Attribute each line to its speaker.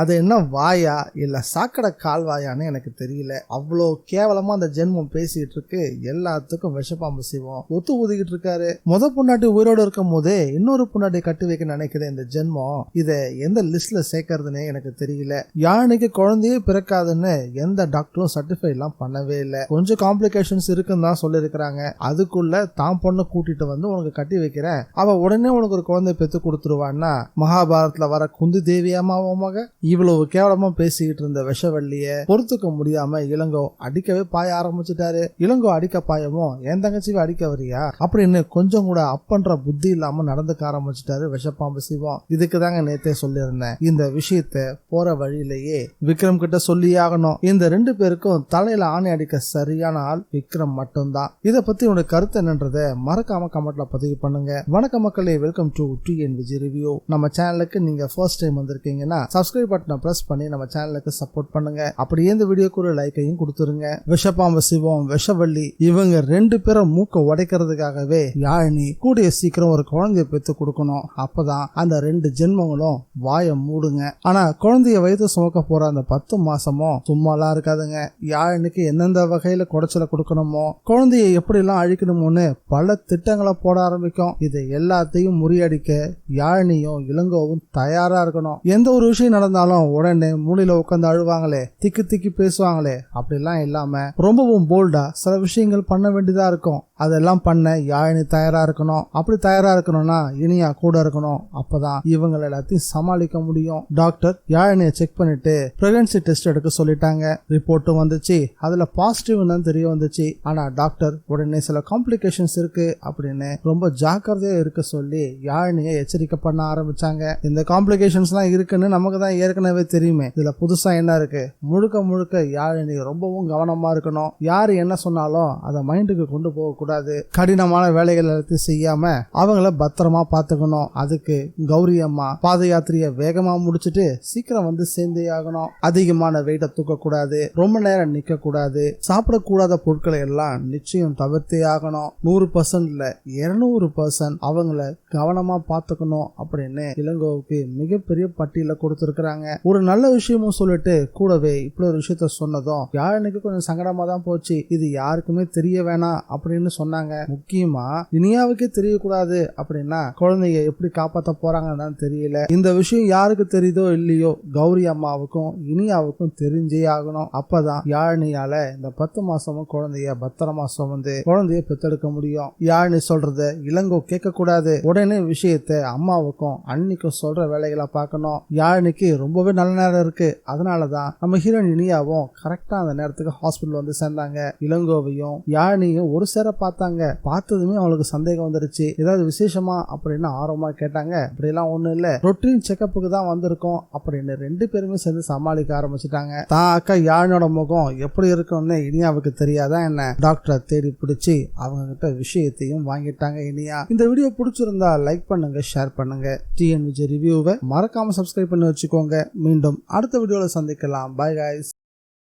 Speaker 1: அது என்ன வாயா இல்ல சாக்கடை கால்வாயான்னு எனக்கு தெரியல. அவ்வளோ கேவலமா அந்த ஜென்மம் பேசிட்டு இருக்கு. எல்லாத்துக்கும் விஷப்பாம்பு சிவம் ஒத்து ஊதிக்கிட்டு இருக்காரு. பொண்டாட்டி உயிரோடு இருக்கும் போதே இன்னொரு பொண்டாட்டி கட்டி வைக்க நினைக்கிற இந்த ஜென்மம் இதை எந்த லிஸ்ட்ல சேர்க்கறதுன்னு எனக்கு தெரியல. யானைக்கு குழந்தையே பிறக்காதுன்னு எந்த டாக்டரும் சர்டிஃபை எல்லாம் பண்ணவே இல்லை. கொஞ்சம் காம்ப்ளிகேஷன்ஸ் இருக்குன்னு தான் சொல்லிருக்கிறாங்க. அதுக்குள்ள தான் பொண்ணை கூட்டிட்டு வந்து உனக்கு கட்டி வைக்கிறேன், அவ உடனே உனக்கு ஒரு குழந்தை பெத்து கொடுத்துருவான்னா மகாபாரத்ல வர குந்தி தேவியாமாவமாக இவ்வளவு கேவலமா பேசிக்கிட்டு இருந்த விஷவள்ளிய பொறுத்துக்க முடியாம இளங்கோ அடிக்கவே பாய ஆரம்பிச்சுட்டாரு. இளங்கோ அடிக்க பாயவும் என் தங்கச்சிவை அடிக்க வரியா அப்படின்னு கொஞ்சம் கூட அப்பன்ற புத்தி இல்லாம நடந்துக்க ஆரம்பிச்சுட்டாரு விஷப்பாம்பு சிவம். இதுக்கு தாங்க நேத்தே சொல்லியிருந்தேன், இந்த விஷயத்த போற வழியிலேயே விக்ரம் கிட்ட சொல்லியே ஆகணும். இந்த 2 பேருக்கும் தலையில ஆணை அடிக்க சரியான ஆள் விக்ரம் மட்டும்தான். இத பத்தி உங்க கருத்து என்னன்றத மறக்காம கமெண்ட்ல பதிவு பண்ணுங்க. வணக்கம் மக்களே, வெல்கம் டு TNVG ரிவ்யூ. நம்ம சேனலுக்கு நீங்க ஃபர்ஸ்ட் டைம் வந்திருக்கீங்கன்னா சப்ஸ்கிரைப் பட்டனை பிரஸ் பண்ணி நம்ம சேனலுக்கு சப்போர்ட் பண்ணுங்க. அப்படியே இந்த வீடியோக்கு ஒரு லைக்கையும் கொடுத்துருங்க. விஷப்பாம்பு சிவம் விஷவள்ளி இவங்க 2 பேரும் மூக்க உடைக்கிறதுக்காகவே யாழினி கூடிய சீக்கிரம் ஒரு குழந்தைய பெத்து கொடுக்கணும். அப்பதான் அந்த 2 ஜென்மங்களும் வாய மூடுங்க. ஆனா குழந்தைய வயது சுமக்க போற அந்த 10 மாசமும் சும்மாலாம் இருக்காதுங்க. யாழினிக்கு எந்தெந்த வகையில குடைச்சல கொடுக்கணுமோ, குழந்தைய எப்படி எல்லாம் அழிக்கணுமோன்னு பல திட்டங்களை போட ஆரம்பிக்கும். இது எல்லாத்தையும் முறியடிக்க யாழினியும் இளங்கோவும் தயாரா இருக்கணும். எந்த ஒரு விஷயம் நடந்தாலும் உடனே மூலையில உட்காந்து அழுவாங்களே, திக்கி திக்கி பேசுவாங்களே, அப்படிலாம் இல்லாம ரொம்பவும் போல்டா சில விஷயங்கள் பண்ண வேண்டியதா இருக்கும். அதெல்லாம் பண்ண யாழினி தயாரா இருக்கணும். அப்படி தயாரா இருக்கணும்னா இனியா கூட இருக்கணும். அப்பதான் இவங்க எல்லாத்தையும் சமாளிக்க முடியும். டாக்டர் யாழினிய செக் பண்ணிட்டு பிரெக்னன்சி டெஸ்ட் எடுக்க சொல்லிட்டாங்க. ரிப்போர்ட்டும் வந்துச்சு. அதுல பாசிட்டிவ் தெரிய வந்துச்சு. ஆனா டாக்டர் உடனே சில காம்ப்ளிகேஷன்ஸ் இருக்கு அப்படின்னு ரொம்ப ஜாக்கிரதையா இருக்க சொல்லி யாழினிய எச்சரிக்கை பண்ண ஆரம்பிச்சாங்க. இந்த காம்ப்ளிகேஷன்ஸ் எல்லாம் இருக்குன்னு நமக்கு தான் ஏற்கனவே தெரியுமே. இதுல புதுசா என்ன இருக்கு? முழுக்க முழுக்க யாழினி ரொம்பவும் கவனமா இருக்கணும். யாரு என்ன சொன்னாலும் அதை மைண்டுக்கு கொண்டு போக கூடாது. கடினமான வேலைகள் எல்லாத்தையும் செய்யாம அவங்கள பத்திரமா பாத்துக்கணும். அதுக்கு கௌரி அம்மா பாத யாத்திரைய வேகமா முடிச்சுட்டு சீக்கிரம் வந்து சேர்ந்தே ஆகணும். அதிகமான வெயிட்ட தூக்க கூடாது, ரொம்ப நேரம் நிக்க கூடாது, சாப்பிடக்கூடாத பொருட்களை எல்லாம் நிச்சயம் தவிர்த்தே ஆகணும். 100% 200% அவங்கள கவனமா பாத்துக்கணும் அப்படின்னு இளங்கோவுக்கு மிகப்பெரிய பட்டியல கொடுத்திருக்கிறாங்க. ஒரு நல்ல விஷயமும் சொல்லிட்டு கூடவே இப்படி ஒரு விஷயத்த சொன்னதும் யாழினிக்கு கொஞ்சம் சங்கடமா தான் போச்சு. இது யாருக்குமே தெரிய வேணாம் அப்படின்னு சொன்னாங்க. முக்கியமா இனியாவுக்கே தெரியக்கூடாது அப்படின்னா குழந்தைய எப்படி காப்பாற்ற போறாங்கன்னு தெரியல. இந்த விஷயம் யாருக்கு தெரியுதோ இல்லையோ கௌரி அம்மாவுக்கும் இனியாவுக்கும் தெரிஞ்சே ஆகணும். அப்பதான் யாழினியால இந்த 10 மாசமும் குழந்தைய பத்திரமா சுமந்து குழந்தைய பெத்தெடுக்க முடியும். யாழினி சொல்றத இளங்கோ கேட்க கூடாது. உடனே விஷயத்த அம்மாவுக்கும் அன்னிக்கும் சொல்ற வேலைகளை பார்க்கணும். யாழினிக்கு ரொம்பவே நல்ல நேரம் இருக்கு. அதனாலதான் நம்ம ஹீரோயின் இனியாவும் கரெக்டா அந்த நேரத்துக்கு ஹாஸ்பிட்டல் வந்து சேர்ந்தாங்க. இளங்கோவையும் யாழினியும் ஒரு சேர பார்த்தாங்க. பார்த்ததுமே அவளுக்கு சந்தேகம் வந்துருச்சு. ஏதாவது விசேஷமா அப்படின்னு ஆர்வமா கேட்டாங்க. அப்படியெல்லாம் ஒண்ணும் இல்ல, ரொட்டீன் செக்கப்புக்கு தான் வந்திருக்கோம் அப்படின்னு 2 பேருமே சேர்ந்து சமாளிக்க ஆரம்பிச்சுட்டாங்க. தான் அக்கா யாழினோட முகம் எப்படி இருக்கும்னு இனியாவுக்கு தெரியாதா என்ன? டாக்டரை தேடி பிடிச்சி அவங்க கிட்ட விஷயத்தையும் வாங்கிட்டாங்க இனியா. இந்த வீடியோ பிடிச்சிருந்தா லைக் பண்ணுங்க, ஷேர் பண்ணுங்க. TNVG ரிவ்யூவை மறக்காம சப்ஸ்கிரைப் பண்ணி வச்சுக்கோங்க. மீண்டும் அடுத்த வீடியோல சந்திக்கலாம். By guys.